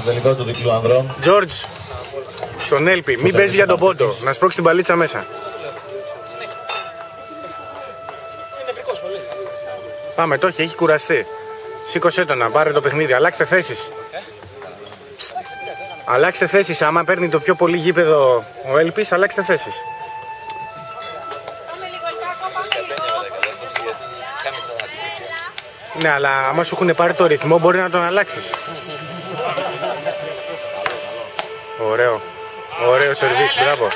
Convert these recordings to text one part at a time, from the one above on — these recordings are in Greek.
Τελικό του διπλού ανδρών. Τζόρτζ, στον Έλπη, μην παίζει για τον πόντο. Να σπρώξει την παλίτσα μέσα. Πάμε, το έχει κουραστεί. Σήκωσέ το να πάρει το παιχνίδι. Αλλάξτε θέσεις. Αλλάξτε θέσεις. Άμα παίρνει το πιο πολύ γήπεδο ο Έλπης, αλλάξτε θέσεις. Ναι, αλλά άμα σου έχουν πάρει το ρυθμό, μπορεί να τον αλλάξεις. Ωραίο. Ωραίο σερβίς, μπράβο.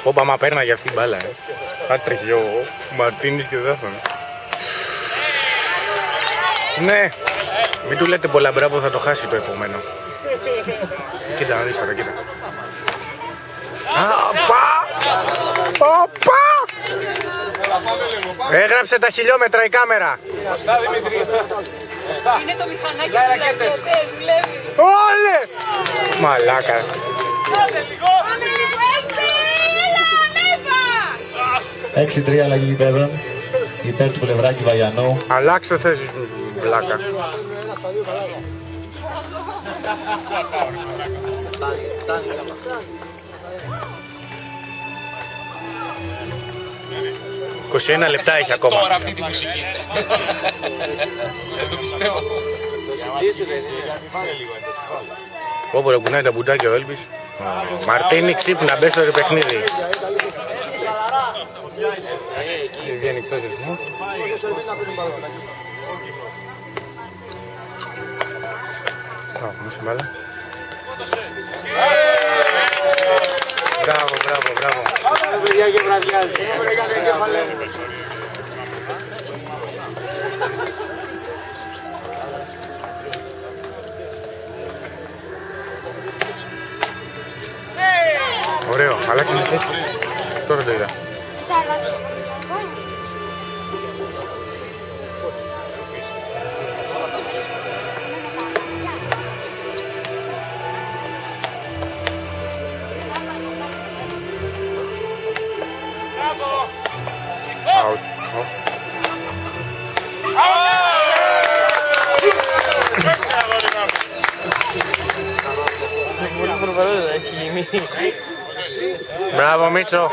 Όπα, μα παίρνα για αυτή την μπάλα. Θα τρέχει ο Μαρτίνης και δεν θα. Ναι. Μην του λέτε πολλά μπράβο, θα το χάσει το επόμενο. Κοίτα να δεις τώρα, κοίτα. Οπα! Οπα! Έγραψε τα χιλιόμετρα η κάμερα. Σωστά, Δημήτρη. Είναι το μηχανάκι της ρακέτες, δουλεύει. Όλε! Μαλάκα. Πάμε λίγο, ανέβα! 6-3 αλλαγή γηπέδων. Υπέρ του Πλευράκη Βαγιανού. Αλλάξτε θέσεις μου, βλάκα. 21 λεπτά έχει ακόμα. Τώρα αυτή τη μουσική. Δεν το πιστεύω. Όπου ρε κουνάει τα μπουντάκια ο Έλπης. Μαρτίνη, ξύπνα, μπες στο παιχνίδι. Βγαίνει εκτός ρυθμού. Μπράβο. Μπράβο, μπράβο, μπράβο. Πάμε παιδιά και βραδιάζει. Ωραίο, αλλάξει τη θέση. Τώρα το είδα. Out. Μπράβο Μίτσο.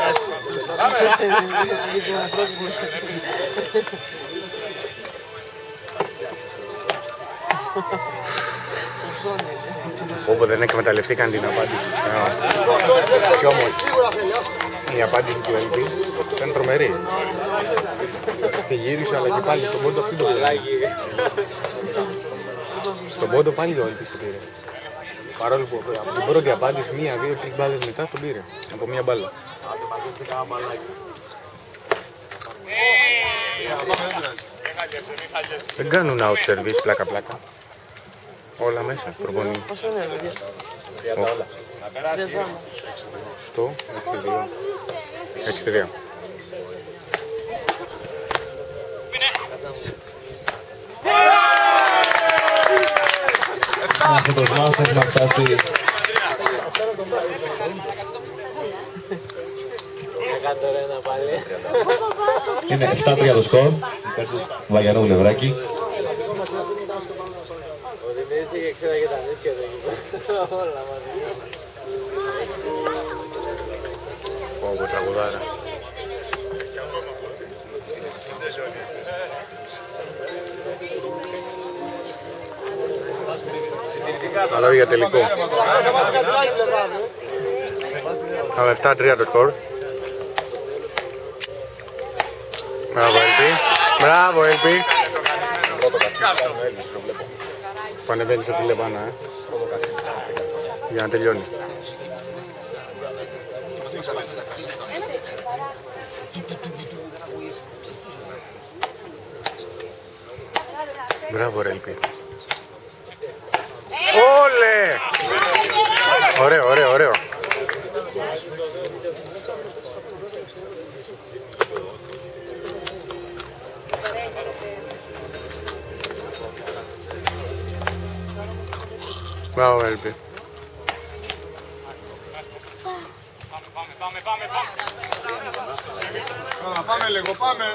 Όπου δεν εκμεταλλευτήκαν την απάντηση. Κι όμως η απάντηση του Ελπή ήταν τρομερή. Τη γύρισε αλλά και πάλι στον πόντο αυτή το πήρε. Στον πόντο πάλι ο Ελπής το πήρε. Παρόλο που από την πρώτη απάντηση, μία, δύο, τρεις μπάλες μετά τον πήρε. Από μία μπάλα. Δεν κάνουν out service πλάκα πλάκα. Όλα μέσα, προπονεί. Πόσο είναι, παιδιά? Στο 6-3. Άνθρωπος μας έχουμε φτάσει. Είναι 7-3 το σκορ. Υπέρ του Βαγιανού Βλευράκη. Πω τραγουδάρα. Αλλά για τελικό. Πάμε 7-3 το σκορ. Μπράβο Έλπη. Μπράβο Έλπη. Πανεβαίνει σε φίλε πάνω, για να τελειώνει. Μπράβο ρε Έλπη. Όλε! Ωραίο, ωραίο, ωραίο. Μπράβο Έλπη. Πάμε λίγο, πάμε.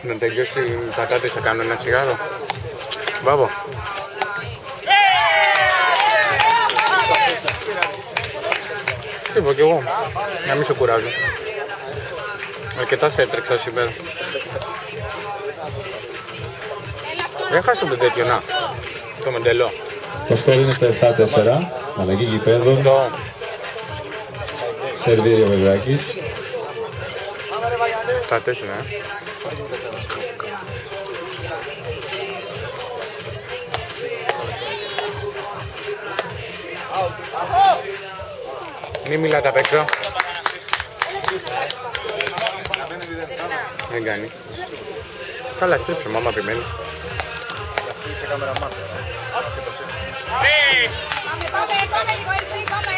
Να τελειώσει οι πατάτες, θα κάνω ένα τσιγάρο. Μπράβο. Τι είπα κι εγώ, να μην σε κουράζω. Αρκετά σε έτρεξα σήμερα. Έχασα το τέτοιο, να. Το μεντελό. Το σκορ είναι στο 7-4. Αλλαγή γηπέδου. Σερβίρει ο Βελβράκης. 7-4, Μη μιλάτε απ' έξω. Δεν κάνει. Καλά, στρίψε μου, άμα επιμένεις. Είσαι καμεραμάν. Σε προσέξω. Πάμε λίγο, ήρθε, πάμε.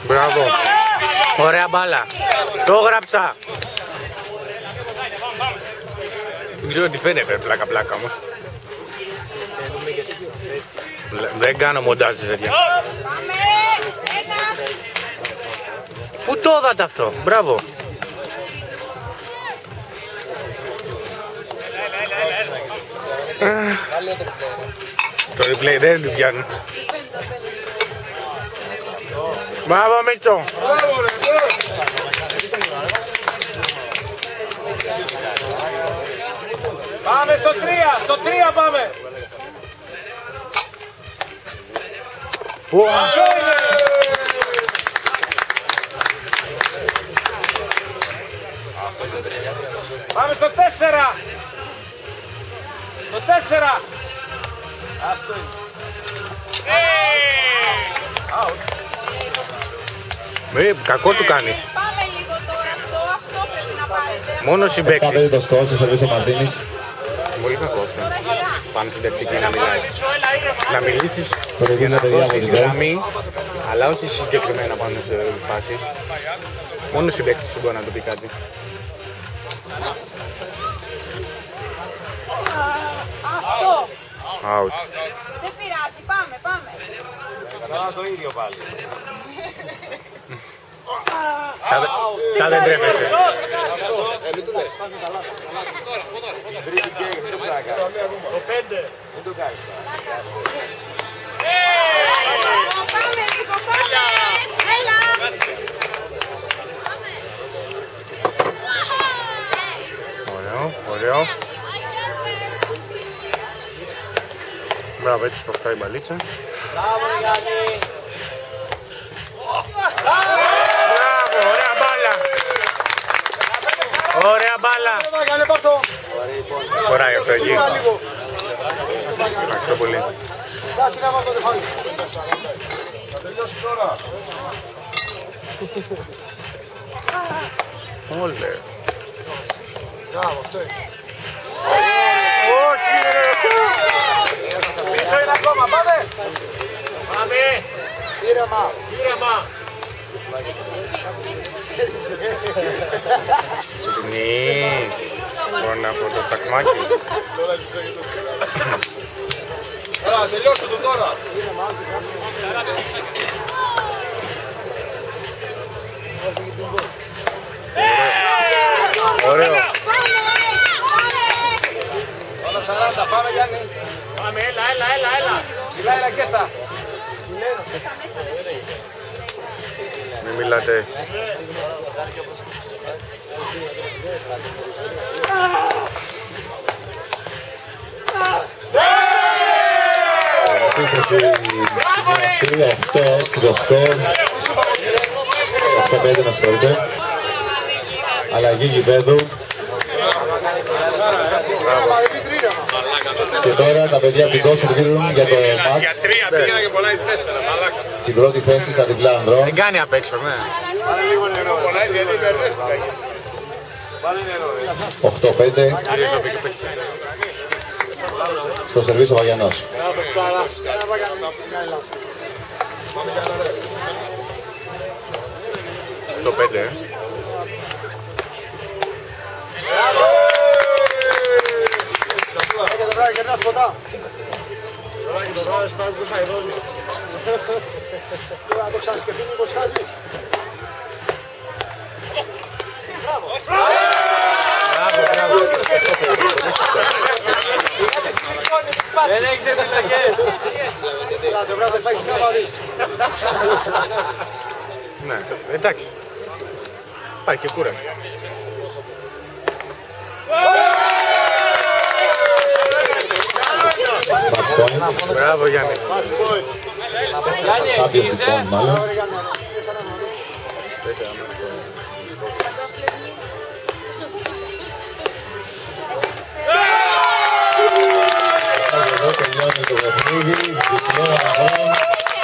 Μπράβο. Ωραία μπάλα. Το γράψα. Δεν ξέρω τι φαίνεται, πλάκα όμως. Δεν κάνω μοντάζ τέτοια. Πάμε, ένα. Πού το είδατε αυτό, μπράβο. Το replay δεν του πιάνει. Μπράβο Μίτσο. Πάμε στο 3, στο 3 πάμε. Πάμε στο 4. Το 4. Αυτό είναι. Κακό του κάνεις. Πάμε λίγο τώρα, αυτό πρέπει να πάρετε. Μόνο συμπαίκτης. 7-5 το σκορ στο σερβίς ο Μαρτίνης. Πολύ κακό αυτό. Πάνω στην τακτική να μιλάει. Να μιλήσεις Το για να παιδιά δώσεις από την γραμμή, αλλά όχι συγκεκριμένα πάνω σε φάσεις. Μόνο συμπαίκτης σου μπορεί να του πει κάτι. Αυτό. Out. Δεν πειράζει, πάμε. Καλά το ίδιο πάλι. Σαν δεν τρέπεσαι. Μην του λες. Τρίτη και δεν το ξανακάνει. Το 5. Μην το κάνεις. Πάμε λίγο, πάμε. Έλα. Ωραίο. Μπράβο, έτσι σπορτάει η μπαλίτσα. Μπράβο Γιάννη. Μπράβο, ωραία μπάλα. Καλέ πάρτο. Χωράει αυτό εκεί. Ευχαριστώ πολύ. Κάτι να μάθω το χάρη. Θα τελειώσει τώρα. Όλε. Μπράβο, αυτό είναι. Πίσω είναι ακόμα, πάμε! Πάμε! Ήρεμα! Ναι, μπορώ να πω το στακμάκι. Άρα, τελειώστε το τώρα! Ωραίο. Όλα 40, πάμε Γιάννη! Πάμε, έλα. Ψηλά η ρακέτα! Μην μιλάτε. Αυτό το σκορ. 8-5 να συγχωρείτε. Αλλαγή γηπέδου. Και τώρα τα παιδιά από την Κόσο βγαίνουν για το μάτς. Για 3 πήγαινα και πολλά εις 4, μαλάκα. Την πρώτη θέση στα διπλά ανδρών. Δεν κάνει απ' έξω, ναι. Πάρε λίγο νερό. Πολλά εις γιατί μπερδεύτηκα. Πάρε νερό. 8-5 Κυρίες Ζωπή. στο σερβίς ο Βαγιανός. Το 5, Κερνάς ποτά. Να το ξανασκεφτεί μήπως χάζει. Δεν έχεις επιλογές. Λάτε βράδυ θα έχεις καβαλή. Ναι, εντάξει. Πάει και κούραση. Match point. Μπράβο Γιάννη. Championship point μάλλον. Εδώ τελειώνει το παιχνίδι, διπλό αγώνα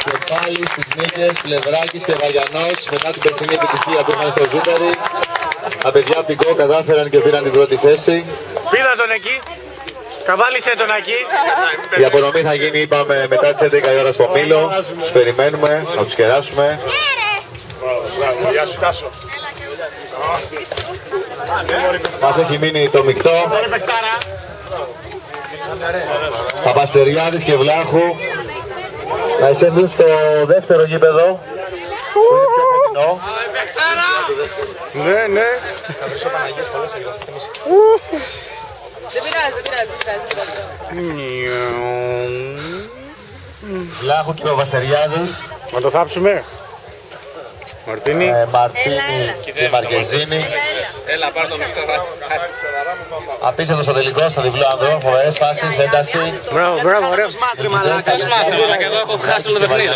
και πάλι στις νίκες Πλευράκης και Βαγιανός μετά την περσινή επιτυχία που είχαν στο Ζούπερι. Τα παιδιά από την ΚΟ κατάφεραν και πήραν την πρώτη θέση. Πήδα τον εκεί. Καβάλισε τον εκεί. Η απονομή θα γίνει, είπαμε, μετά τις 11 η ώρα στο Μήλο. Τους περιμένουμε, να τους κεράσουμε. Μπράβο, γεια σου Τάσο. Μας έχει μείνει το μεικτό. Παπαστεριάδης και Βλάχου να εισέλθουν στο δεύτερο γήπεδο που είναι πιο κοντινό. Ναι, ναι. Θα βρεις ο Παναγίας πολλές αγγλικές θυμίσεις. Δεν πειράζει. Βλάχου και Παπαστεριάδης, Να το θάψουμε. Μαρτίνι. Μαρτίνι και Μαρκεζίνη. Έλα, πάρ' το μεικτό. Απίστευτο στο τελικό, στο διπλό ανδρών, φοβερές φάσεις, ένταση. Μπράβο, μπράβο, ωραίο. Νικητές, τα Μάστρε, μαλάκα, εδώ έχω χάσει όλο το παιχνίδι.